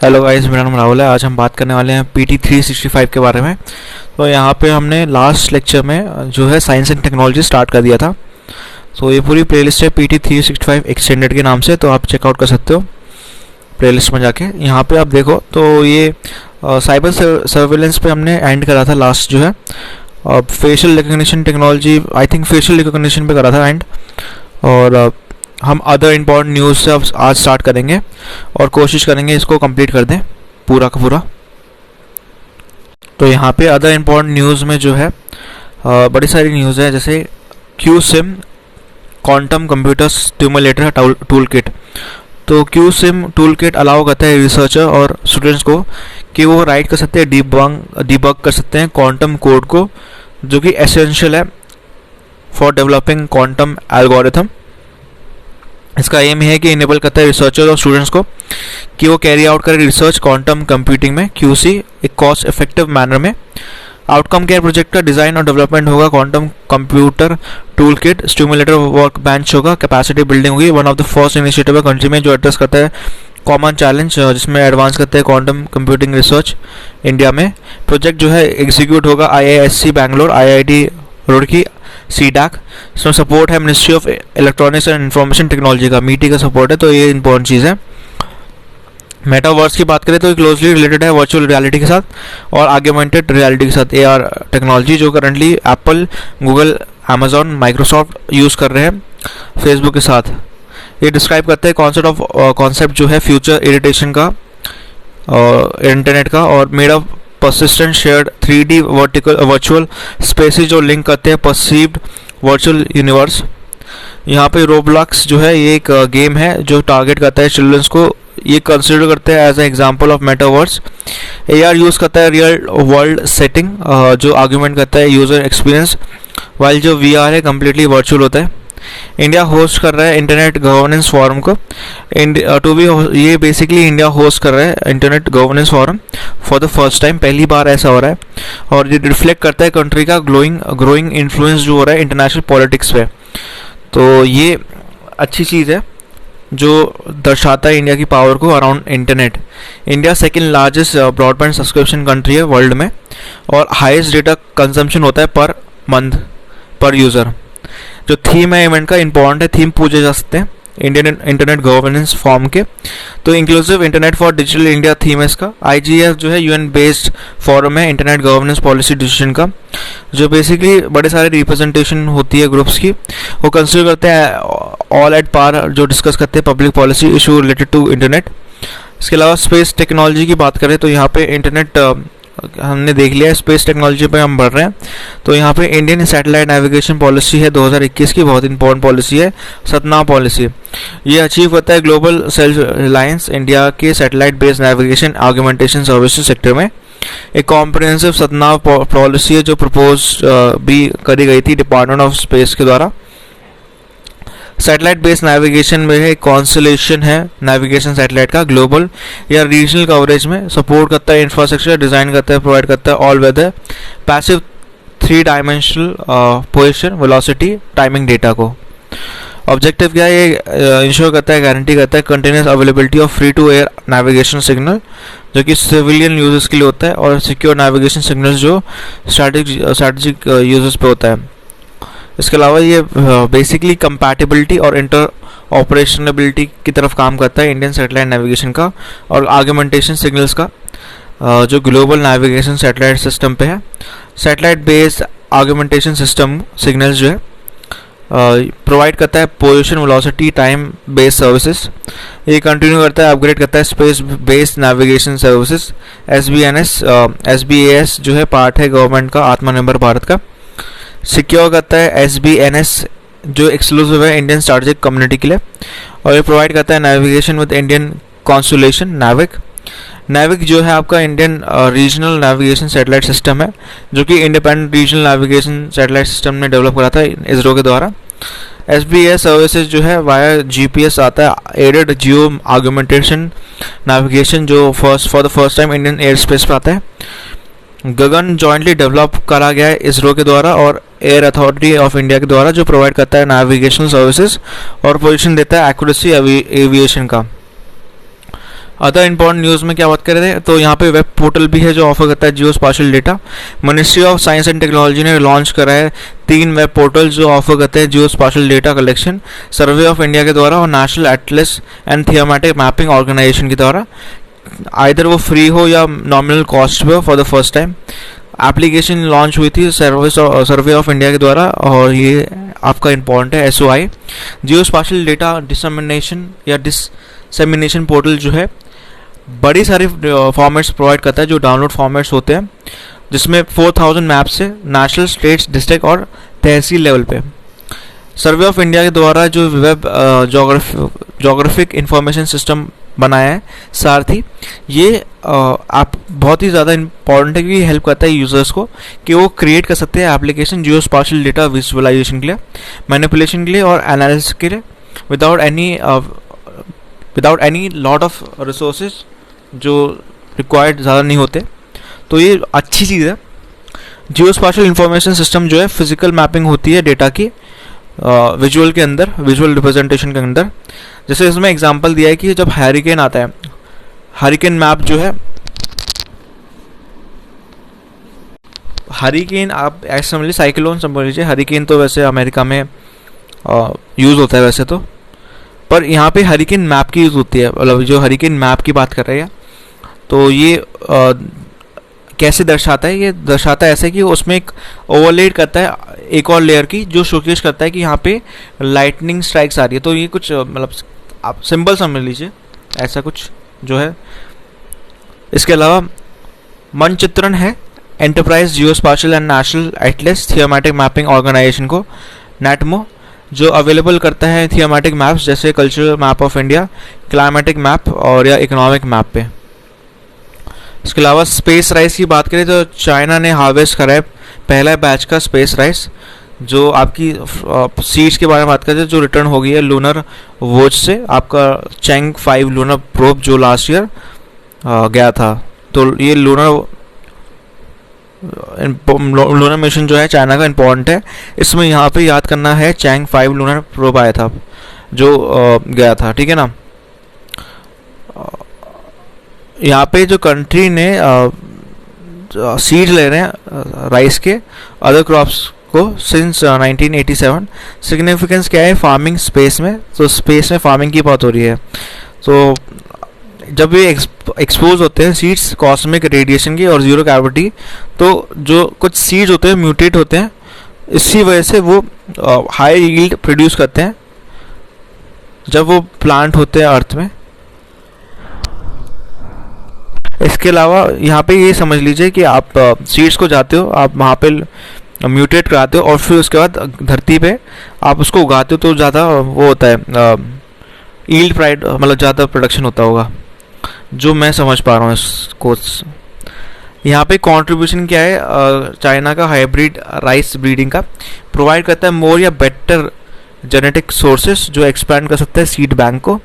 Hello guys, मेरा नाम राहुल है। आज हम बात करने वाले हैं PT365 के बारे में। तो यहाँ पे हमने लास्ट लेक्चर में जो है साइंस एंड टेक्नोलॉजी स्टार्ट कर दिया था। तो ये पूरी प्लेलिस्ट है PT365 एक्सटेंडेड के नाम से, तो आप चेकआउट कर सकते हो प्लेलिस्ट में जाके। यहाँ पे आप देखो तो ये साइबर सर्वेलेंस पे हमने एंड करा था लास्ट जो है। Facial recognition technology, I think facial recognition पे करा था एंड। और हम अदर इम्पॉर्टेंट न्यूज़ से अब आज स्टार्ट करेंगे और कोशिश करेंगे इसको कंप्लीट कर दें पूरा का पूरा। तो यहाँ पे अदर इम्पॉर्टेंट न्यूज़ में जो है बड़ी सारी न्यूज़ है, जैसे QSIM quantum computer stimulator tool kit. तो QSIM टूल किट अलाउ करता है रिसर्चर और स्टूडेंट्स को कि वो राइट कर सकते हैं, डिबग कर सकते हैं क्वांटम कोड को, जो कि एसेंशियल है फॉर डेवलपिंग क्वांटम एल्गोरिथम। इसका एम है कि इनेबल करता है रिसर्चर और स्टूडेंट्स को कि वो कैरी आउट करें रिसर्च क्वांटम कंप्यूटिंग में QC एक कॉस्ट इफेक्टिव मैनर में। आउटकम केयर प्रोजेक्ट का डिज़ाइन और डेवलपमेंट होगा, quantum computer tool kit stimulator work bench होगा, कैपेसिटी बिल्डिंग होगी। One of the first initiative है कंट्री में जो एड्रेस करता है कॉमन चैलेंज, जिसमें एडवांस करते हैं क्वांटम कंप्यूटिंग रिसर्च इंडिया में। प्रोजेक्ट जो है एग्जीक्यूट होगा IISc Bangalore, IIT Roorkee, CDAC। इसमें सपोर्ट है ministry of electronics and information technology का, MITI का सपोर्ट है। तो ये इंपॉर्टेंट चीज़ है। मेटावर्स की बात करें तो क्लोजली रिलेटेड है वर्चुअल रियलिटी के साथ और ऑगमेंटेड रियलिटी के साथ, AR टेक्नोलॉजी, जो currently Apple, Google, Amazon, Microsoft use कर रहे हैं फेसबुक के साथ। ये डिस्क्राइब करते हैं कॉन्सेप्ट जो है फ्यूचर एडिटेशन का और इंटरनेट का, और made of persistent shared 3D virtual spaces जो लिंक करते हैं परसीव्ड वर्चुअल यूनिवर्स। यहाँ पे रोब्लॉक्स जो है ये एक गेम है जो टारगेट करता है चिल्ड्रंस को। ये कंसिडर करते हैं as a example of metaverse. AR use करता है रियल वर्ल्ड सेटिंग, जो आर्ग्यूमेंट करता है यूज़र एक्सपीरियंस, वाइल जो VR है कम्प्लीटली वर्चुअल होता है। इंडिया होस्ट कर रहा है इंटरनेट गवर्नेंस फोरम को। ये बेसिकली इंडिया होस्ट कर रहा है internet governance forum for the first time, पहली बार ऐसा हो रहा है। और ये रिफ्लेक्ट करता है कंट्री का ग्रोइंग इन्फ्लुएंस जो हो रहा है इंटरनेशनल पॉलिटिक्स पे। तो ये अच्छी चीज़ है जो दर्शाता है इंडिया की पावर को around internet. India second largest broadband subscription country है वर्ल्ड में और हाईएस्ट डेटा कंजम्पशन होता है पर मंथ पर यूज़र। जो थीम है इवेंट का इंपॉर्टेंट है, थीम पूछे जा सकते हैं इंडियन इंटरनेट गवर्नेंस फॉर्म के। तो inclusive internet for digital India theme है इसका। IGF जो है UN बेस्ड फॉरम है इंटरनेट गवर्नेंस पॉलिसी डिसीजन का, जो बेसिकली बड़े सारे रिप्रेजेंटेशन होती है ग्रुप्स की। वो कंसिडर करते हैं ऑल एट पार, जो डिस्कस करते हैं public policy issue related to internet. इसके अलावा स्पेस टेक्नोलॉजी की बात करें तो यहाँ पे इंटरनेट हमने देख लिया है, स्पेस टेक्नोलॉजी पे हम बढ़ रहे हैं। तो यहाँ पे इंडियन सैटेलाइट नेविगेशन पॉलिसी है 2021 की, बहुत इंपॉर्टेंट पॉलिसी है, सतनाव पॉलिसी। ये अचीव करता है ग्लोबल सेल्फ रिलायंस इंडिया के satellite based navigation augmentation services sector में। एक कॉम्प्रिहेंसिव सतनाव पॉलिसी है जो प्रपोज भी करी गई थी डिपार्टमेंट ऑफ स्पेस के द्वारा। सैटेलाइट बेस्ड नेविगेशन में है कॉन्स्टलेशन है नेविगेशन सैटेलाइट का ग्लोबल या रीजनल कवरेज में सपोर्ट करता है, इंफ्रास्ट्रक्चर डिज़ाइन करता है, प्रोवाइड करता है all weather passive 3 dimensional position velocity timing data को। ऑब्जेक्टिव क्या है, ये इंश्योर करता है, गारंटी करता है continuous availability of free to air navigation signal जो कि सिविलियन यूजर्स के लिए होता है, और सिक्योर नेविगेशन सिग्नल्स जो स्ट्रैटेजिक यूजर्स पे होता है। इसके अलावा ये बेसिकली कंपैटिबिलिटी और इंटर ऑपरेशनबिलिटी की तरफ काम करता है इंडियन सैटेलाइट नेविगेशन का और आर्गुमेंटेशन सिग्नल्स का, जो ग्लोबल नेविगेशन सैटेलाइट सिस्टम पे है। Satellite based argumentation system signals जो है प्रोवाइड करता है position velocity time based services. ये कंटिन्यू करता है, अपग्रेड करता है space based navigation services. SBAS जो है पार्ट है गवर्नमेंट का आत्मनिर्भर भारत का। सिक्योर करता है SBNS जो एक्सक्लूसिव है इंडियन स्ट्रैटेजिक कम्युनिटी के लिए, और ये प्रोवाइड करता है नेविगेशन विद इंडियन कॉन्स्टलेशन नाविक जो है आपका Indian regional navigation satellite system है, जो कि independent regional navigation satellite system ने डेवलप करा था इसरो के द्वारा। SBAS सर्विसेज जो है वाया GPS आता है, एडेड जियो आर्गुमेंटेशन नेविगेशन जो for the first time Indian air space पे आता है। गगन जॉइंटली डेवलप करा गया है इसरो के द्वारा और एयर अथॉरिटी ऑफ इंडिया के द्वारा, जो प्रोवाइड करता है नेविगेशनल सर्विसेज और पोजीशन देता है एक्यूरेसी एविएशन का। अदर इंपॉर्टेंट न्यूज़ में क्या बात कर रहे थे, तो यहाँ पे वेब पोर्टल भी है जो ऑफर करता है geospatial data. Ministry of science and technology ने लॉन्च करा है 3 वेब पोर्टल जो ऑफर करते हैं geospatial data collection, survey of India के द्वारा और national atlas and thematic mapping organisation के द्वारा। आइदर वो फ्री हो या नॉमिनल कॉस्ट पे हो for the first time. Application launch हुई थी सर्वे ऑफ इंडिया के द्वारा और ये आपका इम्पॉर्टेंट है SOI। जियो स्पाशियल डेटा डिसमिनेशन या डिसमिनेशन पोर्टल जो है बड़ी सारी फॉर्मेट्स प्रोवाइड करता है जो डाउनलोड फॉर्मेट्स होते हैं, जिसमें 4000 मैप्स है नेशनल, स्टेट्स, डिस्ट्रिक्ट और तहसील लेवल पे। सर्वे ऑफ इंडिया के द्वारा जो वेब जोग्राफिक इंफॉर्मेशन सिस्टम बनाया है सारथी, ये आप बहुत ही ज़्यादा इंपॉर्टेंट है कि हेल्प करता है यूज़र्स को कि वो क्रिएट कर सकते हैं एप्लीकेशन जियो स्पाशियल डेटा विजुअलाइजेशन के लिए, मैनिपुलेशन के लिए और एनालिसिस के लिए without any lot of resources जो रिक्वायर्ड ज़्यादा नहीं होते। तो ये अच्छी चीज़ है। जियो स्पाशियल इंफॉर्मेशन सिस्टम जो है फिजिकल मैपिंग होती है डेटा की विजुअल के अंदर, विजुअल रिप्रेजेंटेशन के अंदर। जैसे इसमें एग्जांपल दिया है कि जब हैरिकेन आता है, हैरिकेन मैप जो है, हैरिकेन आप ऐसे समझ लीजिए, साइक्लोन समझ लीजिए। हैरिकेन तो वैसे अमेरिका में यूज़ होता है वैसे तो, पर यहाँ पे हैरिकेन मैप की यूज़ होती है। मतलब जो हैरिकेन मैप की बात कर रहे हैं, तो ये कैसे दर्शाता है? ये दर्शाता है ऐसे कि उसमें एक ओवरलेड करता है एक और लेयर की, जो शोकेस करता है कि यहाँ पे लाइटनिंग स्ट्राइक्स आ रही है। तो ये कुछ मतलब आप सिंबल समझ लीजिए ऐसा कुछ जो है। इसके अलावा मानचित्रण है enterprise geospatial and national atlas thematic mapping organisation को, नेटमो, जो अवेलेबल करता है थियोमेटिक मैप्स जैसे cultural map of India, climatic map और या इकोनॉमिक मैप पे। इसके अलावा स्पेस राइस की बात करें तो चाइना ने हार्वेस्ट करा है पहला बैच का स्पेस राइस। जो आपकी सीड्स के बारे में बात करते हैं जो रिटर्न हो गई है लूनर वॉच से, आपका चैंग 5 लूनर प्रोब जो लास्ट ईयर गया था। तो ये लूनर मिशन जो है चाइना का इम्पोर्टेंट है। इसमें यहाँ पे याद करना है चैंग 5 लूनर प्रोब आया था जो गया था, ठीक है ना। यहाँ पे जो कंट्री ने सीड ले रहे हैं राइस के अदर क्रॉप्स को सिंस 1987। सिग्निफिकेंस क्या है फार्मिंग स्पेस में? तो स्पेस में फार्मिंग की बात हो रही है। तो जब ये एक्सपोज होते हैं सीड्स कॉस्मिक रेडिएशन की और जीरो ग्रेविटी, तो जो कुछ सीड्स होते हैं म्यूटेट होते हैं, इसी वजह से वो हाई यील्ड प्रोड्यूस करते हैं जब वो प्लांट होते हैं अर्थ में। इसके अलावा यहाँ पे ये समझ लीजिए कि आप सीड्स को जाते हो, आप वहाँ पे म्यूटेट कराते हो और फिर उसके बाद धरती पे आप उसको उगाते हो, तो ज़्यादा वो होता है यील्ड प्राइड, मतलब ज़्यादा प्रोडक्शन होता होगा, जो मैं समझ पा रहा हूँ इस कोर्स। यहाँ पे कंट्रीब्यूशन क्या है चाइना का हाइब्रिड राइस ब्रीडिंग का, प्रोवाइड करता है मोर या बेटर जेनेटिक सोर्सेस जो एक्सपैंड कर सकता है सीड बैंक को।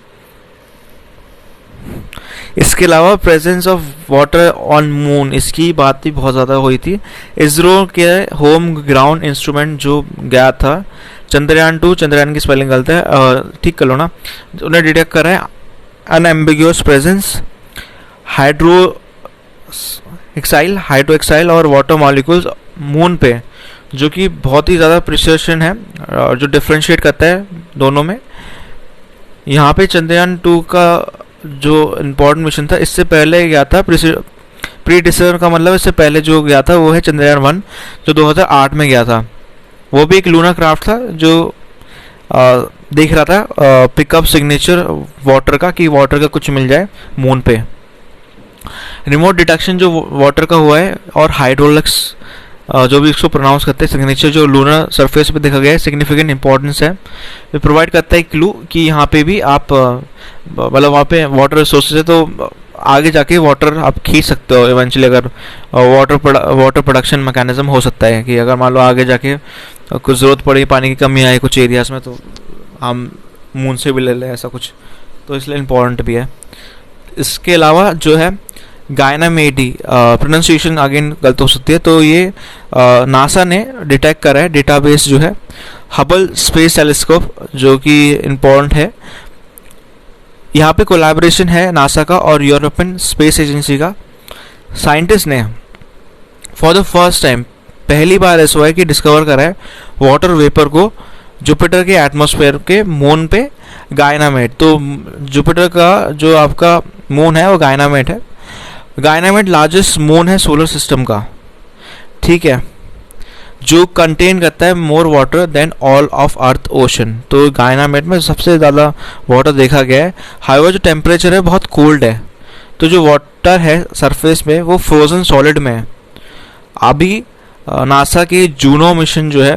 इसके अलावा presence of water on moon, इसकी बात भी बहुत ज़्यादा हुई थी। इसरो के होम ग्राउंड इंस्ट्रूमेंट जो गया था चंद्रयान 2, चंद्रयान की स्पेलिंग गलत है, ठीक कर लो ना, उन्हें डिटेक्ट करा है अनएम्बिग्यूअस प्रेजेंस हाइड्रो एक्साइल और वाटर मॉलिक्यूल्स मून पे, जो कि बहुत ही ज़्यादा प्रिसिशन है और जो डिफ्रेंशिएट करता है दोनों में। यहाँ पे चंद्रयान 2 का जो इम्पोर्टेंट मिशन था, इससे पहले गया था प्रीडिसेसर का मतलब इससे पहले जो गया था वो है चंद्रयान 1 जो 2008 में गया था। वो भी एक लूनर क्राफ्ट था जो देख रहा था पिकअप सिग्नेचर वाटर का, कि वाटर का कुछ मिल जाए मून पे। रिमोट डिटेक्शन जो वाटर का हुआ है और हाइड्रोलिक्स जो भी इसको प्रोनाउंस करते हैं सिग्नेचर जो लूनर सरफेस पे देखा गया है, सिग्निफिकेंट इंपॉर्टेंस है। ये प्रोवाइड करता है क्लू कि यहाँ पे भी आप मतलब वहाँ पे वाटर रिसोर्सेज है, तो आगे जाके वाटर आप खींच सकते हो इवेंचुअली। अगर वाटर प्रोडक्शन मैकेनिज्म हो सकता है कि अगर मान लो आगे जाके कुछ ज़रूरत पड़ी, पानी की कमी आए कुछ एरियाज़ में, तो हम मून से भी ले लें ऐसा कुछ, तो इसलिए इम्पोर्टेंट भी है। इसके अलावा जो है गायनामेडी, प्रोनाउंसिएशन अगेन गलत हो सकती है, तो ये नासा ने डिटेक्ट करा है डेटाबेस जो है हबल स्पेस टेलीस्कोप, जो कि इम्पोर्टेंट है। यहाँ पे कोलैबोरेशन है नासा का और यूरोपियन स्पेस एजेंसी का। साइंटिस्ट ने फॉर द फर्स्ट टाइम पहली बार ऐसा हुआ है कि डिस्कवर करा है वाटर वेपर को जुपिटर के एटमॉस्फेयर के मून पे गायनामेट। तो जुपिटर का जो आपका मून है वो गायनामेट है। गायनामेट लार्जेस्ट मून है सोलर सिस्टम का, ठीक है, जो कंटेन करता है more water than all of earth ocean. तो गायनामेट में सबसे ज़्यादा वाटर देखा गया है। हाईवे जो टेम्परेचर है बहुत कोल्ड है, तो जो वाटर है सरफेस में वो फ्रोजन सॉलिड में है। अभी नासा के जूनो मिशन जो है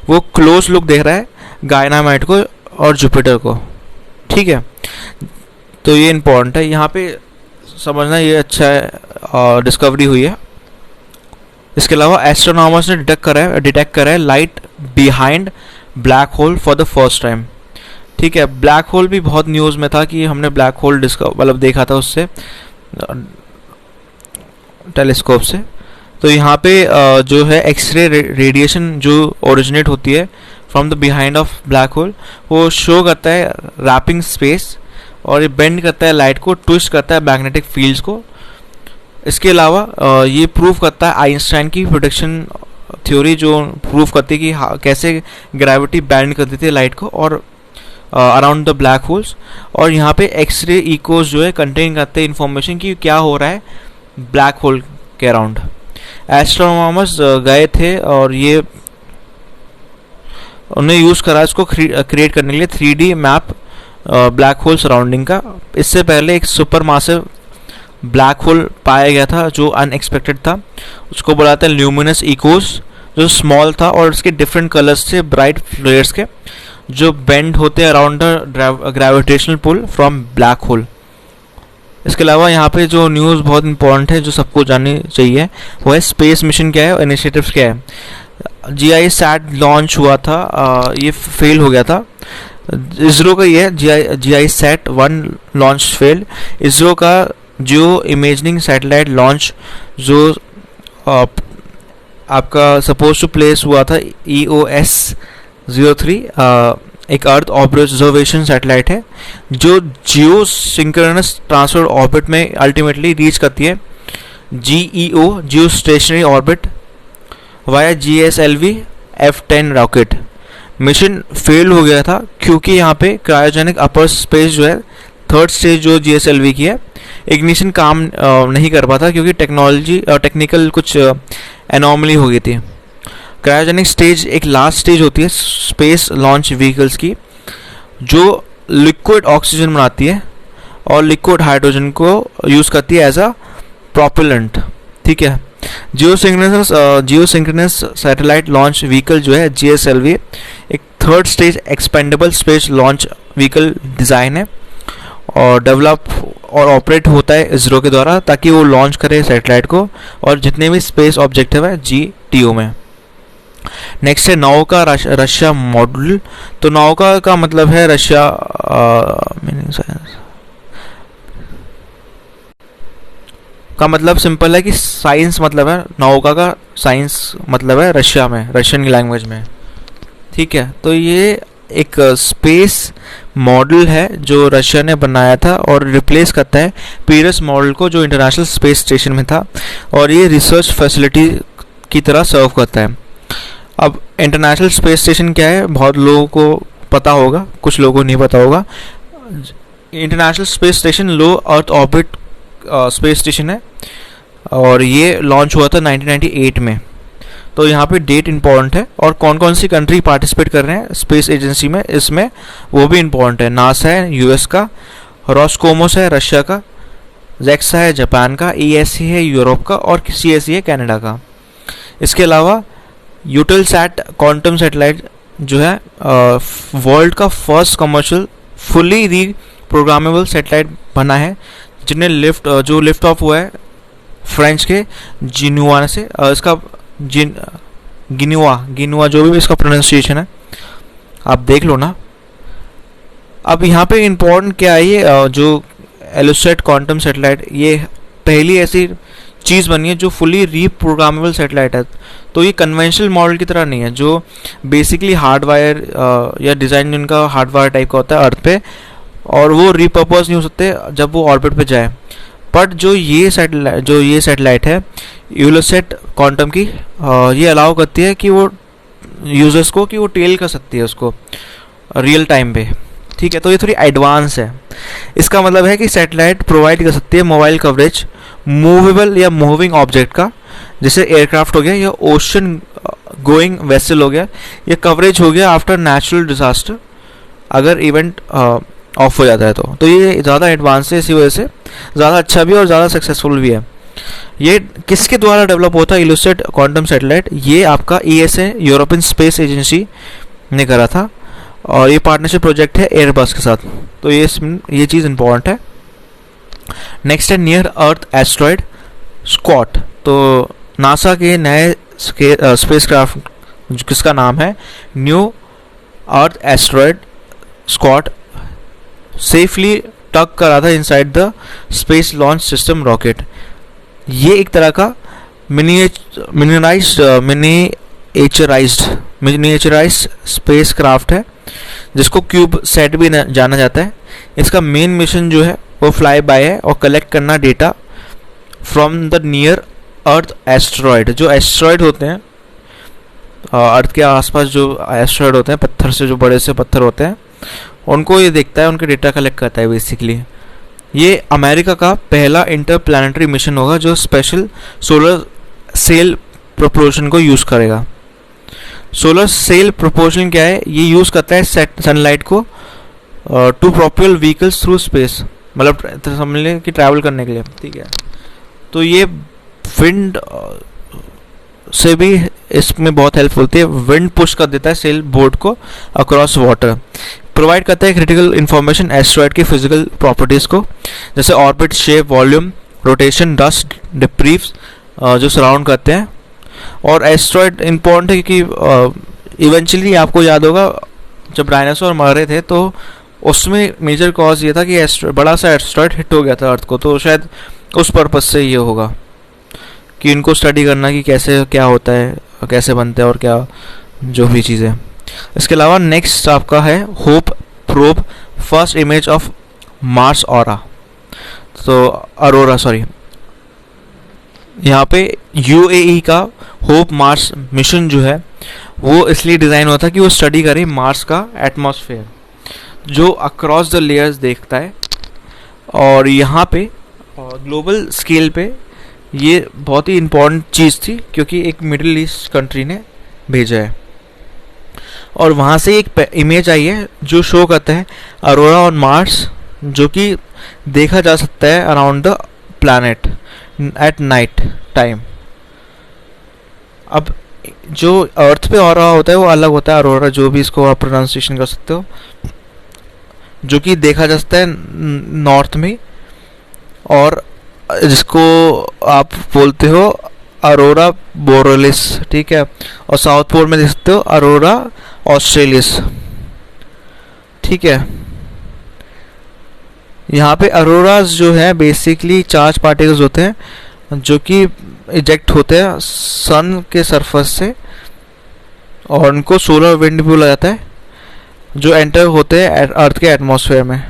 वो क्लोज लुक देख रहा है गायनामाइट को और जुपिटर को, ठीक है। तो ये इम्पोर्टेंट है, यहाँ पे समझना ये अच्छा है, डिस्कवरी हुई है। इसके अलावा एस्ट्रोनॉमर्स ने डिटेक्ट करा है light behind black hole for the first time, ठीक है। ब्लैक होल भी बहुत न्यूज़ में था कि हमने ब्लैक होल मतलब देखा था उससे टेलीस्कोप से। तो यहाँ पे जो है एक्सरे रेडिएशन जो ओरिजिनेट होती है from the behind of black hole, वो शो करता है रैपिंग स्पेस और ये बेंड करता है लाइट को, ट्विस्ट करता है मैग्नेटिक फील्ड्स को। इसके अलावा ये प्रूव करता है आइंस्टाइन की प्रोडक्शन थ्योरी, जो प्रूव करती है कि कैसे ग्रेविटी बैंड कर देती है लाइट को और अराउंड द ब्लैक होल्स। और यहाँ पे एक्सरे इकोज जो है कंटेन करते हैं इंफॉर्मेशन कि क्या हो रहा है ब्लैक होल के अराउंड। एस्ट्रोनॉमर्स गए थे और ये उन्हें यूज़ करा इसको क्रिएट करने के लिए 3D map black hole surrounding का। इससे पहले एक सुपर मासिव ब्लैक होल पाया गया था जो अनएक्सपेक्टेड था, उसको बुलाते हैं ल्यूमिनस इकोस, जो स्मॉल था और उसके डिफरेंट कलर्स थे ब्राइट फ्लेयर्स के, जो बेंड होते हैं around the gravitational pull from black hole. इसके अलावा यहाँ पे जो न्यूज़ बहुत इंपॉर्टेंट है जो सबको जाननी चाहिए वो है स्पेस मिशन क्या है और इनिशिएटिव्स क्या है। GISAT लॉन्च हुआ था, ये फेल हो गया था। इसरो का ये GISAT 1 लॉन्च फेल। इसरो का जियो इमेजिंग सैटेलाइट लॉन्च जो आपका सपोज टू प्लेस हुआ था EOS 03, एक अर्थ ऑब्जर्वेशन सैटेलाइट है जो जियो सिंक्रोनस ट्रांसफर ऑर्बिट में अल्टीमेटली रीच करती है GEO जियो stationery orbit via GSLV F10 rocket. Mission fail हो गया था क्योंकि यहाँ पे क्रायोजेनिक अपर स्पेस जो है थर्ड स्टेज जो GSLV की है इग्निशन काम नहीं कर पाता क्योंकि टेक्निकल कुछ एनॉमली हो गई थी। क्रायोजेनिक स्टेज एक लास्ट स्टेज होती है स्पेस लॉन्च व्हीकल्स की जो लिक्विड ऑक्सीजन बनाती है और लिक्विड हाइड्रोजन को यूज़ करती है एज अ प्रोपेलेंट, ठीक है। जियोसिंक्रोनस सैटेलाइट लॉन्च व्हीकल जो है GSLV एक third stage expendable space launch vehicle design है और डेवलप और ऑपरेट होता है इसरो के द्वारा ताकि वो लॉन्च करे सैटेलाइट को और जितने भी स्पेस ऑब्जेक्टिव है GTO में। नेक्स्ट है नौका रशिया मॉड्यूल। तो नौका का मतलब है रशिया का मतलब सिंपल है कि साइंस मतलब है, नौका का साइंस मतलब है रशिया में, रशियन लैंग्वेज में, ठीक है। तो ये एक स्पेस मॉडल है जो रशिया ने बनाया था और रिप्लेस करता है पीरियस मॉडल को जो इंटरनेशनल स्पेस स्टेशन में था और ये रिसर्च फैसिलिटी की तरह सर्व करता है। अब इंटरनेशनल स्पेस स्टेशन क्या है बहुत लोगों को पता होगा, कुछ लोगों को नहीं पता होगा। इंटरनेशनल स्पेस स्टेशन लो अर्थ ऑर्बिट स्पेस स्टेशन है और ये लॉन्च हुआ था 1998 में। तो यहाँ पे डेट इंपॉर्टेंट है और कौन कौन सी कंट्री पार्टिसिपेट कर रहे हैं स्पेस एजेंसी में इसमें वो भी इंपॉर्टेंट है। नासा है US का, रॉसकोमोस है रशिया का, जेक्सा है जापान का, ESA है यूरोप का और CSE है कनाडा का। इसके अलावा यूटेलसैट क्वांटम सैटेलाइट जो है वर्ल्ड का first commercial fully reprogrammable satellite बना है जिन्हें लिफ्ट ऑफ हुआ है फ्रेंच के जिनुआ से। इसका गिनुआ जो भी इसका प्रोनाउंसिएशन है आप देख लो ना। अब यहाँ पे इम्पोर्टेंट क्या है, ये जो एलोसेट क्वांटम सैटेलाइट ये पहली ऐसी चीज़ बनी है जो फुली रीप्रोग्रामेबल सैटेलाइट है। तो ये कन्वेंशनल मॉडल की तरह नहीं है जो बेसिकली हार्डवायर या डिज़ाइन जिनका हार्डवायर टाइप का होता है अर्थ पे और वो रिपर्पस नहीं हो सकते जब वो ऑर्बिट पे जाए। बट जो ये सैटेलाइट है यूलोसेट क्वांटम की, ये अलाउ करती है कि वो यूजर्स को कि वो टेल कर सकती है उसको रियल टाइम पे। ठीक है, तो ये थोड़ी एडवांस है। इसका मतलब है कि सैटेलाइट प्रोवाइड कर सकती है मोबाइल कवरेज मूवेबल या मूविंग ऑब्जेक्ट का, जैसे एयरक्राफ्ट हो गया या ओशन गोइंग वेसल हो गया, या कवरेज हो गया आफ्टर नेचुरल डिजास्टर अगर इवेंट ऑफ हो जाता है तो ये ज़्यादा एडवांस है, इसी वजह से ज़्यादा अच्छा भी और ज़्यादा सक्सेसफुल भी है। ये किसके द्वारा डेवलप होता है यूलोसेट क्वांटम सैटेलाइट? ये आपका ESA यूरोपियन स्पेस एजेंसी ने करा था, और ये पार्टनरशिप प्रोजेक्ट है एयरबस के साथ। तो ये चीज़ इंपॉर्टेंट है। नेक्स्ट है नियर अर्थ एस्ट्रॉयड स्क्वाट। तो नासा के नए स्पेसक्राफ्ट जिसका नाम है न्यू अर्थ एस्ट्रॉयड स्क्वाट सेफली टक करा था inside the space launch system rocket. ये एक तरह का मिनिएचराइज्ड स्पेस क्राफ्ट है जिसको क्यूब सेट भी जाना जाता है। इसका मेन मिशन जो है वो फ्लाई बाय है और कलेक्ट करना data from the near earth asteroid. जो एस्ट्रॉयड होते हैं अर्थ के आसपास, जो एस्ट्रॉयड होते हैं पत्थर से, जो बड़े से पत्थर होते हैं, उनको ये देखता है, उनके डेटा कलेक्ट करता है बेसिकली। ये अमेरिका का पहला इंटरप्लैनेटरी मिशन होगा जो स्पेशल सोलर सेल प्रोपोल्शन को यूज़ करेगा। सोलर सेल प्रोपोल्शन क्या है? ये यूज़ करता है सनलाइट को to propel vehicles through space, मतलब समझ लें कि ट्रैवल करने के लिए। ठीक है, तो ये विंड से भी इसमें बहुत हेल्प होती है। विंड पुश कर देता है सेल बोर्ड को अक्रॉस वाटर, प्रोवाइड करता है क्रिटिकल इंफॉर्मेशन एस्ट्रॉयड की फिजिकल प्रॉपर्टीज़ को, जैसे orbit, shape, volume, rotation, dust, debris जो सराउंड करते हैं। और एस्ट्रॉयड इम्पोर्टेंट है क्योंकि इवेंचुअली आपको याद होगा जब डायनासोर मर रहे थे तो उसमें मेजर कॉज ये था कि बड़ा सा एस्ट्रॉयड हिट हो गया था अर्थ को, तो शायद उस पर्पज से ये होगा कि इनको स्टडी करना कि कैसे क्या होता है, कैसे बनता है और क्या जो भी चीज़ें। इसके अलावा नेक्स्ट आपका है hope probe first image of Mars Arora. यहाँ पे UAE का होप मार्स मिशन जो है वो इसलिए डिज़ाइन हुआ था कि वो स्टडी करे मार्स का एटमॉस्फेयर जो अक्रॉस द लेयर्स देखता है। और यहाँ पे ग्लोबल स्केल पे ये बहुत ही इम्पोर्टेंट चीज़ थी क्योंकि एक मिडिल ईस्ट कंट्री ने भेजा है, और वहाँ से एक इमेज आई है जो शो करता है अरोरा ऑन मार्स, जो कि देखा जा सकता है around the planet at night time. अब जो अर्थ पे ऑरा होता है वो अलग होता है, अरोरा जो भी इसको आप प्रोनाउंसिएशन कर सकते हो, जो कि देखा जा सकता है नॉर्थ में, और जिसको आप बोलते हो अरोरा बोरेलिस। ठीक है, और साउथ पोल में देख सकते हो अरोरा ऑस्ट्रेलिस। ठीक है, यहाँ पे अरोराज जो है बेसिकली चार्ज पार्टिकल्स होते हैं जो कि इजेक्ट होते हैं सन के सरफेस से, और उनको सोलर विंड भी बोला जाता है, जो एंटर होते हैं अर्थ के एटमॉस्फेयर में।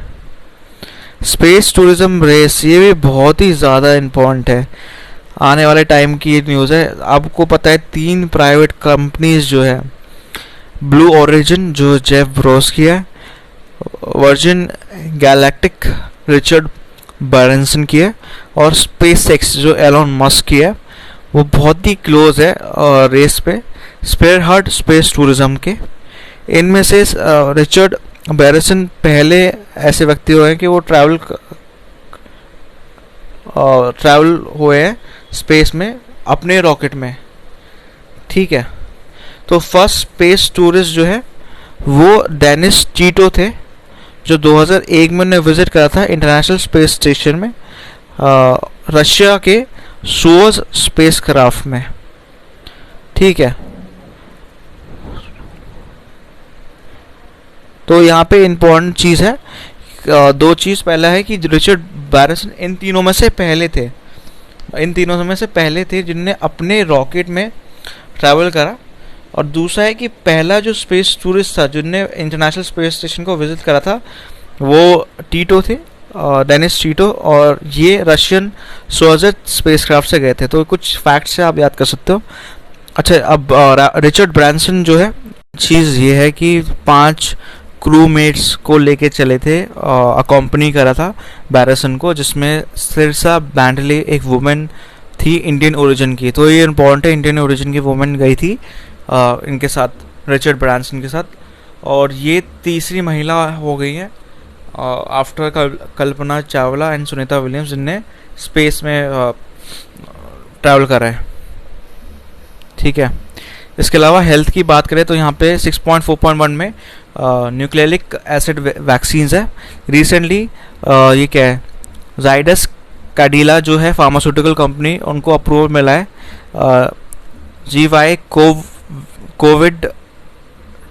स्पेस टूरिज्म रेस ये भी बहुत ही ज़्यादा इम्पोर्टेंट है, आने वाले टाइम की न्यूज़ है। आपको पता है 3 प्राइवेट कंपनीज जो है, ब्लू ओरिजिन जो जेफ ब्रोस की है, वर्जिन गैलेक्टिक रिचर्ड बैरंसन की है, और स्पेस एक्स जो एलोन मस्क की है, वो बहुत ही क्लोज है रेस पे स्पेयरहार्ट स्पेस टूरिज्म के। इनमें से रिचर्ड बैरंसन पहले ऐसे व्यक्ति हुए हैं कि वो ट्रैवल हुए हैं स्पेस में अपने रॉकेट में। ठीक है, तो फर्स्ट स्पेस टूरिस्ट जो है वो डेनिस टीटो थे, जो 2001 में उन्होंने विजिट करा था इंटरनेशनल स्पेस स्टेशन में रशिया के सोयuz स्पेस क्राफ्ट में। ठीक है, तो यहाँ पे इम्पोर्टेंट चीज़ है, 2 चीज़। पहला है कि रिचर्ड बैरंसन इन तीनों में से पहले थे जिनने अपने रॉकेट में ट्रैवल करा, और दूसरा है कि पहला जो स्पेस टूरिस्ट था जिनने इंटरनेशनल स्पेस स्टेशन को विजिट करा था वो टीटो थे, डेनिस टीटो, और ये रशियन सोयज़ स्पेसक्राफ्ट से गए थे। तो कुछ फैक्ट्स है, आप याद कर सकते हो। अच्छा, अब रिचर्ड ब्रांसन जो है, चीज़ ये है कि 5 क्रूमेट्स को लेके चले थे, अकॉम्पनी करा था बैरसन को, जिसमें सिरसा बैंडले एक वुमेन थी इंडियन ओरिजिन की। तो ये इम्पोर्टेंट है, इंडियन ओरिजिन की वुमेन गई थी इनके साथ, रिचर्ड ब्रांसन के साथ, और ये तीसरी महिला हो गई है after Kalpana Chawla and Sunita Williams, जिनने स्पेस में ट्रैवल करा है। ठीक है, इसके अलावा हेल्थ की बात करें तो यहाँ पे 6.4.1 में न्यूक्लियरिक एसिड वैक्सीन्स है। रिसेंटली ये क्या है, जाइडस कैडिला जो है फार्मास्यूटिकल कंपनी, उनको अप्रूवल मिला है GY कोविड,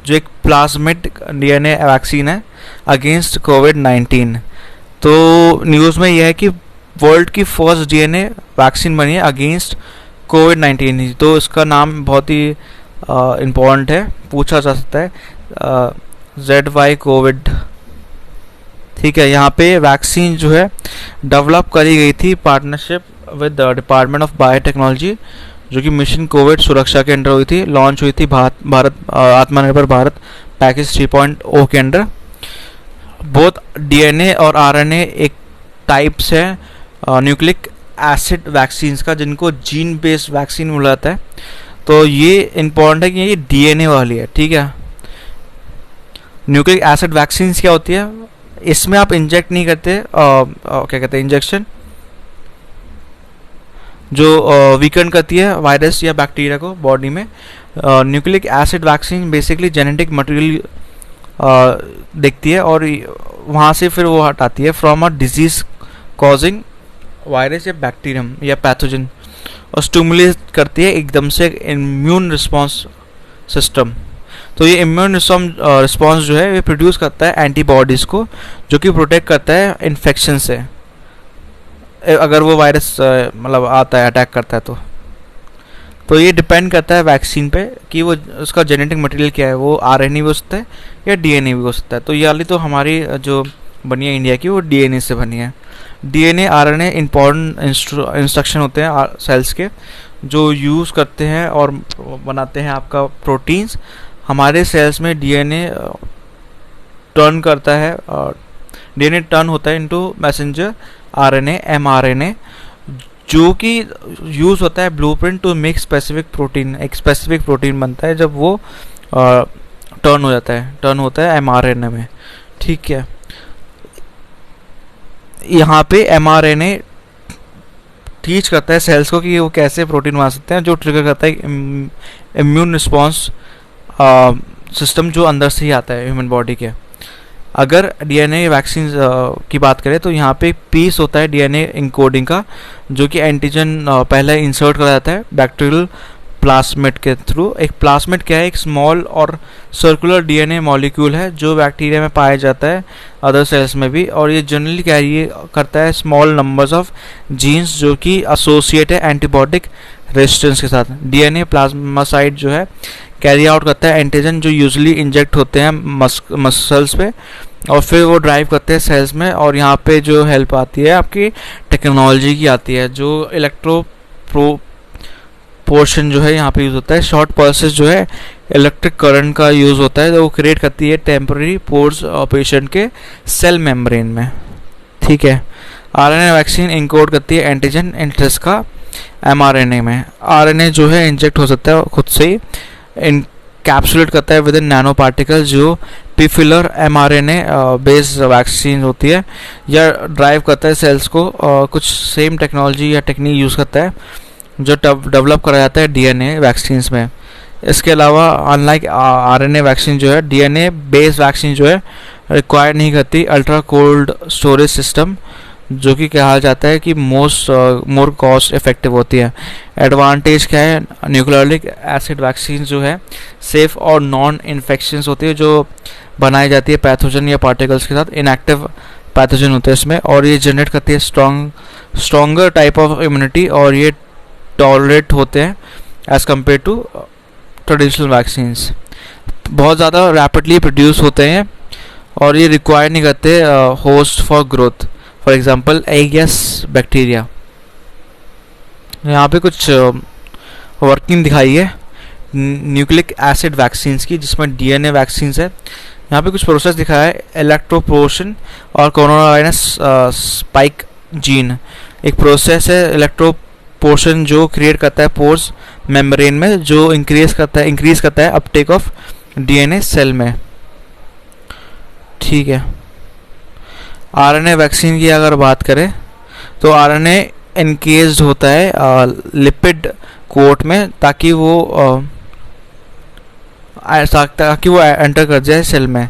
जो एक प्लाज्मिड DNA वैक्सीन है अगेंस्ट कोविड-19। तो न्यूज़ में यह है कि वर्ल्ड की फर्स्ट DNA वैक्सीन बनी है अगेंस्ट कोविड-19। तो इसका नाम बहुत ही इम्पोर्टेंट है, पूछा जा सकता है, ZY कोविड। ठीक है, यहाँ पे वैक्सीन जो है डेवलप करी गई थी partnership with department of biotechnology, जो कि मिशन कोविड सुरक्षा के अंडर हुई थी, लॉन्च हुई थी भारत आत्मनिर्भर भारत पैकेज 3.0 के अंडर। बहुत DNA और RNA एक टाइप्स है न्यूक्लिक एसिड वैक्सीन्स का, जिनको जीन बेस्ड वैक्सीन बोला जाता है। तो ये इम्पोर्टेंट है कि ये DNA वाली है। ठीक है, न्यूक्लिक एसिड वैक्सीन्स क्या होती है, इसमें आप इंजेक्ट नहीं करते, क्या कहते हैं, इंजेक्शन जो वीकन करती है वायरस या बैक्टीरिया को बॉडी में। Nucleic acid vaccine basically genetic material देखती है और वहाँ से फिर वो हटाती है from a disease causing virus या बैक्टीरियम या पैथोजन, और स्टिमुलेट करती है एकदम से इम्यून रिस्पॉन्स सिस्टम। तो ये इम्यून रिस्पॉन्स जो है ये प्रोड्यूस करता है एंटीबॉडीज़ को, जो कि प्रोटेक्ट करता है इन्फेक्शन से, अगर वो वायरस मतलब आता है, अटैक करता है। तो ये डिपेंड करता है वैक्सीन पे कि वो उसका जेनेटिक मटेरियल क्या है, वो RNA भी हो सकता है या DNA भी हो सकता है। तो ये वाली तो हमारी जो बनी है इंडिया की, वो DNA से बनी है। DNA RNA इम्पॉर्टेंट इंस्ट्रक्शन होते हैं सेल्स के, जो यूज़ करते हैं और बनाते हैं आपका प्रोटीन्स। हमारे सेल्स में DNA टर्न करता है, DNA टर्न होता है इनटू मैसेंजर RNA mRNA, जो कि यूज़ होता है blueprint to make specific protein. एक स्पेसिफिक प्रोटीन बनता है जब वो टर्न होता है mRNA में। ठीक है, यहाँ पे mRNA टीच करता है सेल्स को कि वो कैसे प्रोटीन बना सकते हैं, जो ट्रिगर करता है इम्यून रिस्पॉन्स सिस्टम जो अंदर से ही आता है ह्यूमन बॉडी के। अगर DNA वैक्सीन की बात करें तो यहाँ पे एक पीस होता है DNA इंकोडिंग का, जो कि एंटीजन पहले इंसर्ट करा जाता है बैक्टीरियल प्लाज्मिड के थ्रू। एक प्लाज्मिड क्या है, एक स्मॉल और सर्कुलर DNA मॉलिक्यूल है जो बैक्टीरिया में पाया जाता है, अदर सेल्स में भी, और ये जनरली कैरी करता है स्मॉल नंबर्स ऑफ जीन्स जो कि एसोसिएट है एंटीबॉडिक रेजिस्टेंस के साथ। DNA प्लाज्मासाइट जो है कैरी आउट करता है एंटीजन जो यूजुअली इंजेक्ट होते हैं मसल्स पे, और फिर वो ड्राइव करते हैं सेल्स में। और यहाँ पे जो हेल्प आती है आपकी टेक्नोलॉजी की आती है, जो इलेक्ट्रो पोर्शन जो है यहाँ पे यूज़ होता है। शॉर्ट पल्सेस जो है इलेक्ट्रिक करंट का यूज़ होता है, तो वो क्रिएट करती है टेम्पररी पोर्स पेशेंट के सेल मेम्ब्रेन में। ठीक है, RNA वैक्सीन इनकोड करती है एंटीजन इंटरेस्ट का mRNA में। RNA जो है इंजेक्ट हो सकता है खुद से ही, इनकैप्सुलेट करता है विद इन नैनो पार्टिकल, जो पिफिलर mRNA बेस्ड वैक्सीन होती है, या ड्राइव करता है सेल्स को। कुछ सेम टेक्नोलॉजी या टेक्निक यूज़ करता है जो डेवलप करा जाता है DNA वैक्सीन्स में। इसके अलावा अनलाइक RNA वैक्सीन जो है, DNA बेस्ड वैक्सीन जो है रिक्वायर नहीं करती अल्ट्रा कोल्ड स्टोरेज सिस्टम, जो कि कहा जाता है कि मोर कॉस्ट इफेक्टिव होती है। एडवांटेज क्या है, न्यूक्लियरिक एसिड वैक्सीन जो है सेफ और नॉन इन्फेक्शंस होती है, जो बनाई जाती है पैथोजन या पार्टिकल्स के साथ। इनएक्टिव पैथोजन होते हैं इसमें, और ये जनरेट करती है स्ट्रॉन्गर टाइप ऑफ इम्यूनिटी, और ये टॉलरेट होते हैं as compare to traditional vaccines. बहुत ज़्यादा रैपिडली प्रोड्यूस होते हैं और ये रिक्वायर नहीं करते host for growth, for example egg या बैक्टीरिया। यहाँ पे कुछ वर्किंग दिखाई है न्यूक्लिक एसिड वैक्सीन्स की, जिसमें डीएनए वैक्सीन्स है। यहाँ पे कुछ प्रोसेस दिखाया है, इलेक्ट्रोपोरेशन और कोरोना वायरस स्पाइक जीन। एक प्रोसेस है इलेक्ट्रोपोरेशन जो क्रिएट करता है पोर्स मेम्ब्रेन में, जो इंक्रीज करता है अपटेक ऑफ डीएनए सेल में। ठीक है, आरएनए वैक्सीन की अगर बात करें तो आरएनए एनकेज्ड होता है लिपिड कोट में, ताकि वो एंटर कर जाए सेल में।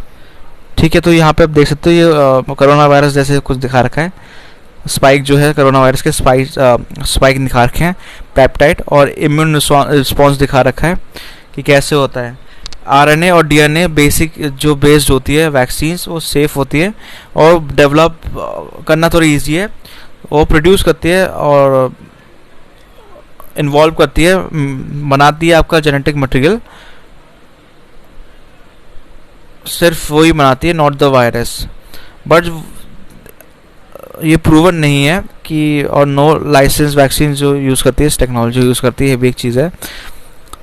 ठीक है, तो यहाँ पे आप देख सकते हो ये कोरोना वायरस जैसे कुछ दिखा रखा है, स्पाइक जो है कोरोना वायरस के स्पाइक दिखा रखे हैं, पेप्टाइड और इम्यून रिस्पॉन्स दिखा रखा है कि कैसे होता है। आरएनए और डीएनए बेसिक जो बेस्ड होती है वैक्सीन्स, वो सेफ होती है और डेवलप करना थोड़ी ईजी है। वो प्रोड्यूस करती है और इन्वॉल्व करती है, बनाती है आपका जेनेटिक मटेरियल, सिर्फ वही बनाती है, नॉट द वायरस। बट ये प्रूवन नहीं है कि, और नो लाइसेंस वैक्सीन जो यूज़ करती है, इस टेक्नोलॉजी यूज़ करती है, भी एक चीज़ है।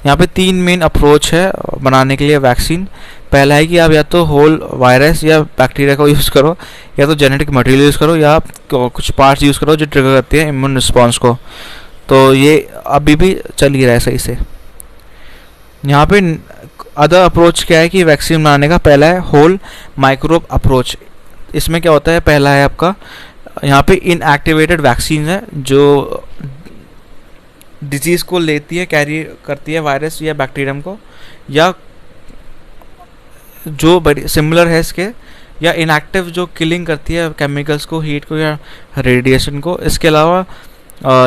यहाँ पे 3 मेन अप्रोच है बनाने के लिए वैक्सीन। पहला है कि आप या तो होल वायरस या बैक्टीरिया को यूज़ करो, या तो जेनेटिक मटेरियल यूज़ करो, या कुछ पार्ट्स यूज़ करो जो ट्रिगर करती है इम्यून रिस्पॉन्स को। तो ये अभी भी चल ही रहा है सही से। यहाँ पे अदर अप्रोच क्या है कि वैक्सीन बनाने का, पहला है होल माइक्रोब अप्रोच। इसमें क्या होता है, पहला है आपका यहाँ पे इनएक्टिवेटेड वैक्सीन है जो डिजीज़ को लेती है, कैरी करती है वायरस या बैक्टीरियम को, या जो बड़ी सिमिलर है इसके, या इनएक्टिव जो किलिंग करती है केमिकल्स को, हीट को या रेडिएशन को। इसके अलावा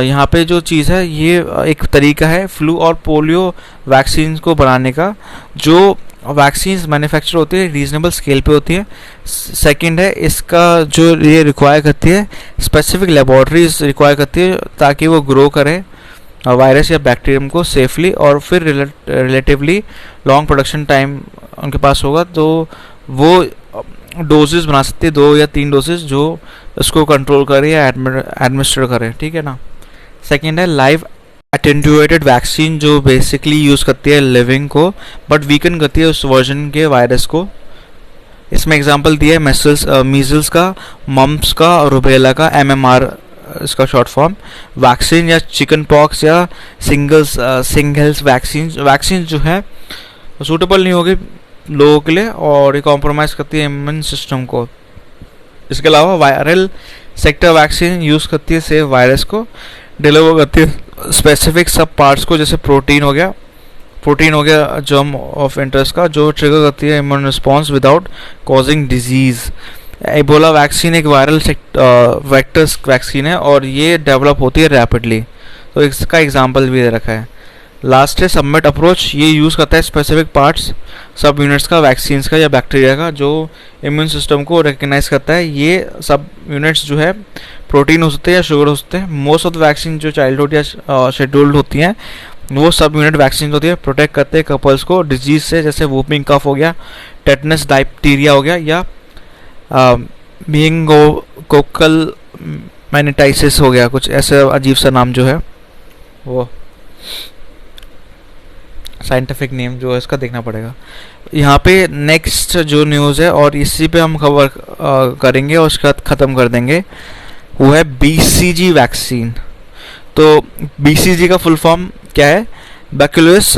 यहाँ पे जो चीज़ है, ये एक तरीका है फ्लू और पोलियो वैक्सीन को बनाने का, जो वैक्सीन्स मैन्युफैक्चर होती है रीजनेबल स्केल पे होती है। सेकंड है इसका जो ये रिक्वायर करती है, स्पेसिफिक लेबॉर्ट्रीज रिक्वायर करती है ताकि वो ग्रो करे वायरस या बैक्टीरियम को सेफली, और फिर रिलेटिवली लॉन्ग प्रोडक्शन टाइम उनके पास होगा, तो वो डोजेस बना सकते हैं, 2 या 3 डोजेस, जो उसको कंट्रोल करे या एडमिनिस्टर करे। ठीक है ना। सेकेंड है लाइव एटेन्यूएटेड वैक्सीन, जो बेसिकली यूज़ करती है लिविंग को, बट वीकन करती है उस वर्जन के वायरस को। इसमें एग्जांपल दिया है मीजल्स का, मम्प्स का और रुबेला का, MMR इसका शॉर्ट फॉर्म वैक्सीन, या चिकन पॉक्स या सिंगल्स वैक्सीन जो है सूटेबल नहीं होगी लोगों के लिए, और ये कॉम्प्रोमाइज़ करती है इम्यून सिस्टम को। इसके अलावा वायरल सेक्टर वैक्सीन यूज़ करती है सेफ वायरस को, डिलीवर करती है स्पेसिफिक सब पार्ट्स को, जैसे प्रोटीन हो गया जर्म ऑफ इंटरेस्ट का, जो ट्रिगर करती है immune response without causing disease. Ebola vaccine एक वायरल वेक्टर्स वैक्सीन है और ये डेवलप होती है रैपिडली, तो इसका एग्जांपल भी दे रखा है। लास्ट है सबमिट अप्रोच, ये यूज़ करता है स्पेसिफिक पार्ट्स सब यूनिट्स का, वैक्सीन्स का या बैक्टीरिया का, जो इम्यून सिस्टम को रिकग्नाइज करता है। ये सब यूनिट्स जो है प्रोटीन हो सकते हैं या शुगर हो सकते हैं। मोस्ट ऑफ द वैक्सीन जो चाइल्डहुड या शेड्यूल्ड होती हैं, वो सब यूनिट वैक्सीन होती है, प्रोटेक्ट करते हैं कपल्स को डिजीज से, जैसे वूपिंग कफ हो गया, टेटनस डायप्टीरिया हो गया, या मेनिंगोकोकल मैनिटाइसिस हो गया, कुछ ऐसे अजीब सा नाम जो है, वो साइंटिफिक नेम जो है इसका देखना पड़ेगा। यहाँ पे नेक्स्ट जो न्यूज़ है और इसी पे हम कवर करेंगे और उसके बाद ख़त्म कर देंगे, वो है BCG वैक्सीन। तो BCG का फुल फॉर्म क्या है, बैक्यूलस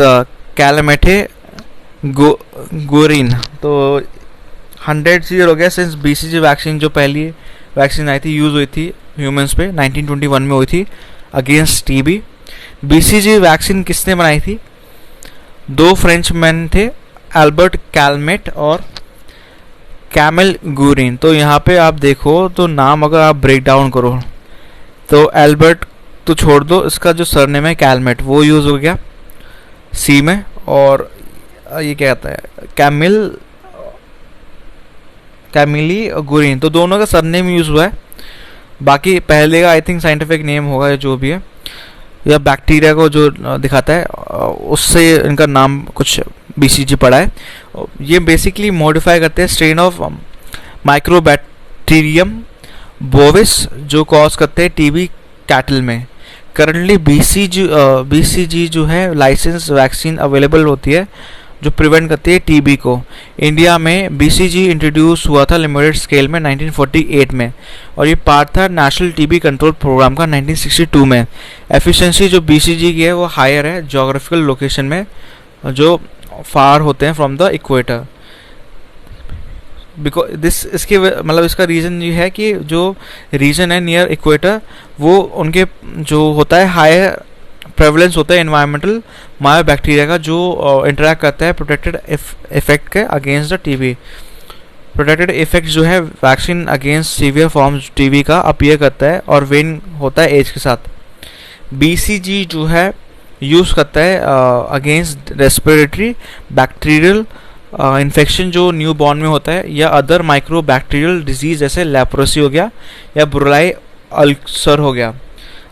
कैलामेटे गोरिन। तो 100 ईयर हो गया सिंस BCG वैक्सीन, जो पहली वैक्सीन आई थी, यूज़ हुई थी ह्यूमंस पे, 1921 में हुई थी अगेंस्ट TB। BCG वैक्सीन किसने बनाई थी, 2 फ्रेंच मैन थे, एल्बर्ट कैलमेट और कैमल गुरिन। तो यहाँ पे आप देखो तो नाम अगर आप ब्रेक डाउन करो तो एल्बर्ट तो छोड़ दो, इसका जो सरनेम है कैलमेट वो यूज़ हो गया C में, और ये क्या आता है कैमिली गुरिन, तो दोनों का सरनेम यूज़ हुआ है। बाकी पहले का आई थिंक साइंटिफिक नेम होगा जो भी है, या बैक्टीरिया को जो दिखाता है उससे इनका नाम कुछ BCG पड़ा है। ये बेसिकली मॉडिफाई करते हैं स्ट्रेन ऑफ माइक्रोबैक्टीरियम बोविस जो कॉज करते हैं टीबी कैटल में। करंटली बीसीजी जो है लाइसेंस वैक्सीन अवेलेबल होती है जो प्रिवेंट करती है टीबी को। इंडिया में बीसीजी इंट्रोड्यूस हुआ था लिमिटेड स्केल में 1948 में, और ये पार्ट था नेशनल टीबी कंट्रोल प्रोग्राम का 1962 में। एफिशिएंसी जो बीसीजी की है वो हायर है जोग्राफिकल लोकेशन में जो फार होते हैं from the equator. Because this इसके मतलब इसका रीज़न ये है कि जो रीजन है नियर इक्वेटर वो उनके जो होता है हायर प्रेवलेंस होता है एनवायरमेंटल मायो बैक्टीरिया का जो इंटरेक्ट करता है प्रोटेक्टेड इफेक्ट के against the TB. Protected effect जो है vaccine against severe forms TB का अपीयर करता है और वेन होता है एज के साथ। बीसीजी जो है यूज़ करता है अगेंस्ट रेस्पिरेटरी बैक्टीरियल इन्फेक्शन जो न्यू बॉर्न में होता है या अदर माइक्रो बैक्टीरियल डिजीज़ जैसे लेप्रोसी हो गया या ब्रुलाई अल्सर हो गया।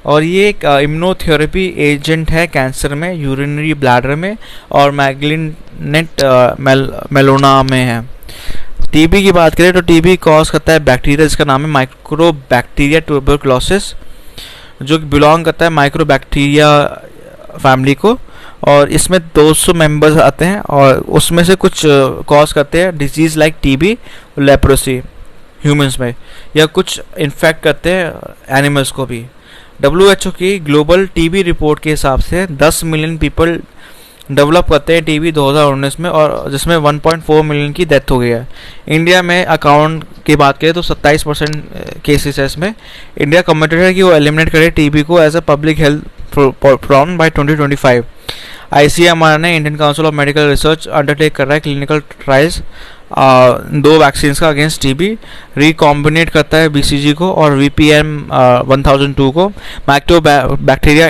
और ये एक इम्यूनोथेरेपी एजेंट है कैंसर में, यूरिनरी ब्लैडर में और मैग्लिनेट मेलोना में है। टीबी की बात करें तो टीबी कॉज करता है बैक्टीरिया जिसका नाम है माइक्रोबैक्टीरिया ट्यूबरकुलोसिस जो बिलोंग करता है माइक्रोबैक्टीरिया फैमिली को, और इसमें 200 मेंबर्स आते हैं और उसमें से कुछ कॉज करते हैं disease like TB leprosy humans में, या कुछ इन्फेक्ट करते हैं एनिमल्स को भी। WHO की ग्लोबल टीबी रिपोर्ट के हिसाब से 10 मिलियन पीपल डेवलप करते हैं टीबी 2019 में, और जिसमें 1.4 मिलियन की डेथ हो गई है। इंडिया में अकाउंट की बात करें तो 27% केसेस है इसमें। इंडिया कमिटेड है कि वो एलिमिनेट करे टीबी को as a public health problem by 2025। ICMR ने Indian council of medical research undertake कर रहा है क्लिनिकल ट्रायल्स 2 वैक्सीन का अगेंस्ट टीबी, रिकॉम्बिनेट करता है BCG को और VPN 1002 को। माइक्रोबैक्टीरिया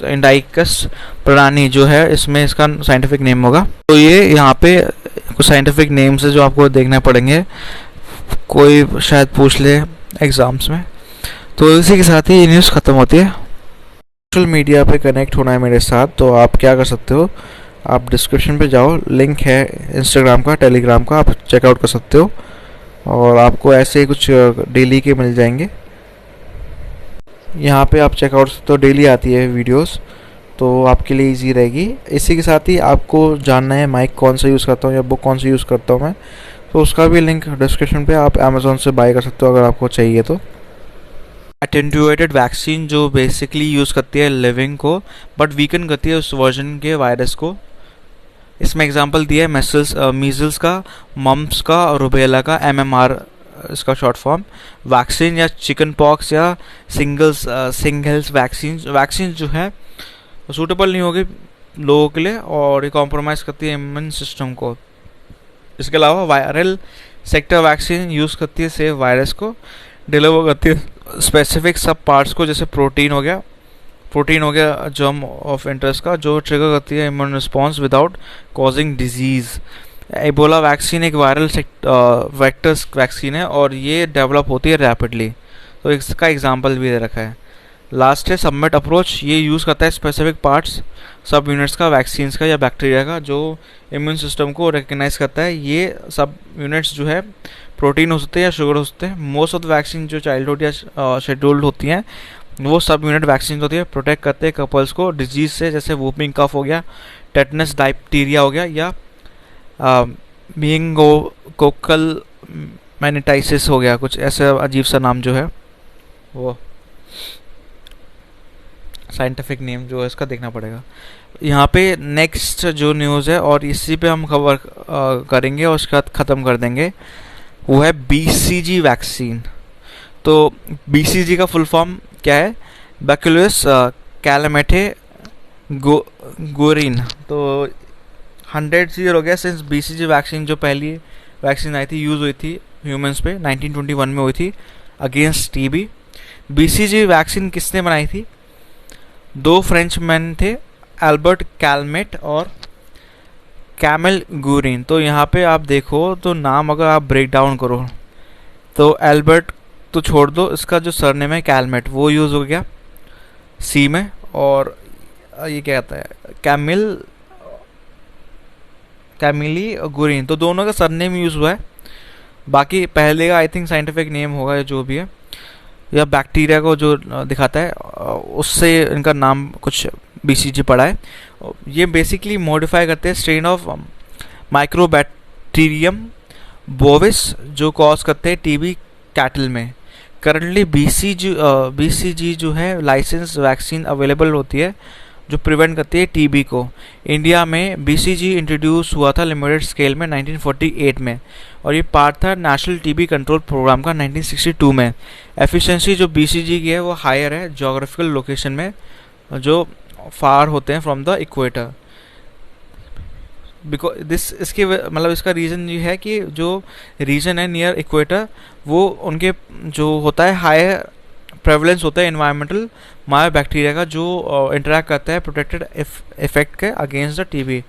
इंडाइकस प्रणाली जो है इसमें इसका साइंटिफिक नेम होगा। तो ये यहाँ पे कुछ साइंटिफिक नेम्स है जो आपको देखने पड़ेंगे, कोई शायद पूछ ले एग्ज़ाम्स में। तो इसी के साथ ही ये न्यूज़ ख़त्म होती है। सोशल मीडिया पे कनेक्ट होना है मेरे साथ, तो आप क्या कर सकते हो, आप डिस्क्रिप्शन पे जाओ, लिंक है इंस्टाग्राम का, टेलीग्राम का, आप चेकआउट कर सकते हो और आपको ऐसे ही कुछ डेली के मिल जाएंगे। यहाँ पे आप चेकआउट तो डेली आती है वीडियोस, तो आपके लिए इजी रहेगी। इसी के साथ ही आपको जानना है माइक कौन सा यूज़ करता हूँ या बुक कौन सा यूज़ करता हूँ मैं, तो उसका भी लिंक डिस्क्रिप्शन पे, आप अमेज़ोन से बाय कर सकते हो अगर आपको चाहिए तो। एटेन्यूएटेड वैक्सीन जो बेसिकली यूज़ करती है लिविंग को बट वीकन करती है उस वर्जन के वायरस को। इसमें एग्जांपल दिया है मीजल्स का, मम्प्स का और रुबेला का, MMR इसका शॉर्ट फॉर्म। वैक्सीन या चिकन पॉक्स या सिंगल्स वैक्सीन जो है सूटेबल नहीं होगी लोगों के लिए और ये कॉम्प्रोमाइज़ करती है इम्यून सिस्टम को। इसके अलावा वायरल सेक्टर वैक्सीन यूज़ करती है सेव वायरस को, डिलीवर करती है स्पेसिफिक सब पार्ट्स को, जैसे प्रोटीन हो गया जर्म ऑफ इंटरेस्ट का, जो ट्रिगर करती है immune response without causing disease. Ebola vaccine एक वायरल वेक्टर्स वैक्सीन है और ये डेवलप होती है रैपिडली, तो इसका एग्जांपल भी दे रखा है। लास्ट है सबमिट अप्रोच, ये यूज़ करता है स्पेसिफिक पार्ट्स सब यूनिट्स का, वैक्सीन्स का या बैक्टीरिया का, जो इम्यून सिस्टम को रिकग्नाइज करता है। ये सब यूनिट्स जो है प्रोटीन हो सकते हैं या शुगर हो सकते हैं। मोस्ट ऑफ द वैक्सीन जो चाइल्डहुड या शेड्यूल्ड होती हैं वो सब यूनिट वैक्सीन होती है, प्रोटेक्ट करते हैं कपल्स को डिजीज़ से, जैसे वूपिंग कफ हो गया, टेटनस डायप्टीरिया हो गया या मेनिंगोकोकल मैनिटाइसिस हो गया, कुछ ऐसा अजीब सा नाम जो है वो साइंटिफिक नेम जो है इसका देखना पड़ेगा। यहाँ पे नेक्स्ट जो न्यूज़ है और इसी पे हम कवर करेंगे और उसके बाद ख़त्म कर देंगे, वो है BCG वैक्सीन। तो BCG का फुल फॉर्म क्या है, बैक्यूलस कैलामेटे गोरिन। तो 100 ईयर हो गया सिंस BCG वैक्सीन जो पहली वैक्सीन आई थी, यूज़ हुई थी ह्यूमंस पे, 1921 में हुई थी अगेंस्ट टीबी। BCG वैक्सीन किसने बनाई थी, 2 फ्रेंच मैन थे, एल्बर्ट कैलमेट और कैमल गुरिन। तो यहाँ पे आप देखो तो नाम अगर आप ब्रेक डाउन करो तो एल्बर्ट तो छोड़ दो, इसका जो सरनेम है कैलमेट वो यूज़ हो गया सी में, और ये क्या कहता है कैमिली गुरिन, तो दोनों का सरनेम यूज़ हुआ है। बाकी पहले का आई थिंक साइंटिफिक नेम होगा या जो भी है, या बैक्टीरिया को जो दिखाता है उससे इनका नाम कुछ BCG पड़ा है। ये बेसिकली मॉडिफाई करते हैं स्ट्रेन ऑफ माइक्रोबैक्टीरियम बोविस जो कॉज करते हैं TB कैटल में। करंटली BCG जो है लाइसेंस वैक्सीन अवेलेबल होती है जो प्रिवेंट करती है TB को। इंडिया में BCG इंट्रोड्यूस हुआ था लिमिटेड स्केल में 1948 में, और ये पार्ट था नेशनल TB कंट्रोल प्रोग्राम का 1962 में। एफिशिएंसी जो BCG की है वो हायर है जोग्राफिकल लोकेशन में जो फार होते हैं फ्रॉम द इक्वेटर। बिकॉज इसके मतलब इसका रीज़न ये है कि जो रीजन है नियर इक्वेटर वो उनके जो होता है हायर प्रेवलेंस होता है एनवायरमेंटल मायो बैक्टीरिया का जो इंटरेक्ट करता है प्रोटेक्टेड इफेक्ट के against the TB।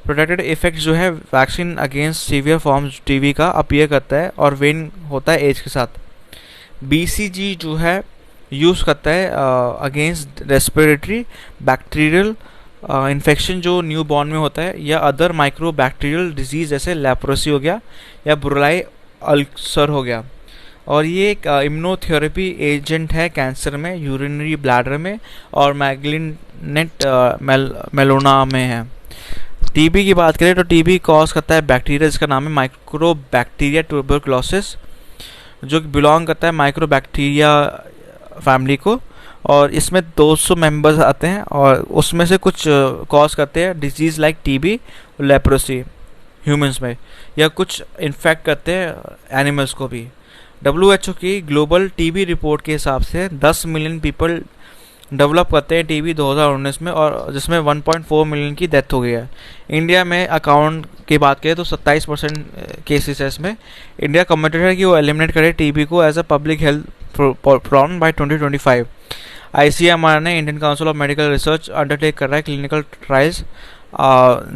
Protected effect जो है vaccine against severe forms TB का अपीयर करता है और वेन होता है एज के साथ। BCG जो है यूज़ करता है अगेंस्ट रेस्पिरेटरी बैक्टीरियल इन्फेक्शन जो न्यू बॉर्न में होता है, या अदर माइक्रो बैक्टीरियल डिजीज़ जैसे लेप्रोसी हो गया या ब्रुलाई अल्सर हो गया। और ये एक इम्यूनोथेरेपी एजेंट है कैंसर में, यूरिनरी ब्लैडर में और मैग्लिनेट मेलोना में है। TB की बात करें तो TB कॉज करता है बैक्टीरिया जिसका नाम है माइक्रोबैक्टीरिया ट्यूबरकुलोसिस जो बिलोंग करता है माइक्रोबैक्टीरिया फैमिली को, और इसमें 200 मेंबर्स आते हैं और उसमें से कुछ कॉज करते हैं disease like TB leprosy humans में, या कुछ इन्फेक्ट करते हैं एनिमल्स को भी। WHO की ग्लोबल TB रिपोर्ट के हिसाब से 10 मिलियन पीपल डेवलप करते हैं TB 2019 में, और जिसमें 1.4 मिलियन की डेथ हो गई है। इंडिया में अकाउंट की बात करें तो 27% केसेस है इसमें। इंडिया कमिटेड है कि वो एलिमिनेट करे TB को as a public health problem by 2025। ICMR ने Indian council of medical research undertake कर रहा है क्लिनिकल ट्रायल्स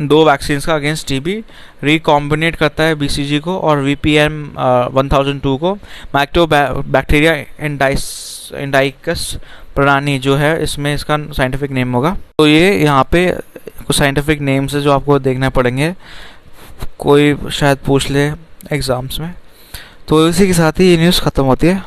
2 वैक्सीन का अगेंस्ट TB, रिकॉम्बिनेट करता है BCG को और VPN 1002 को। माइक्रोबैक्टीरिया इंडाइकस प्रणाली जो है इसमें इसका साइंटिफिक नेम होगा। तो ये यहाँ पे कुछ साइंटिफिक नेम्स है जो आपको देखने पड़ेंगे, कोई शायद पूछ ले एग्ज़ाम्स में। तो इसी के साथ ही ये न्यूज़ ख़त्म होती है।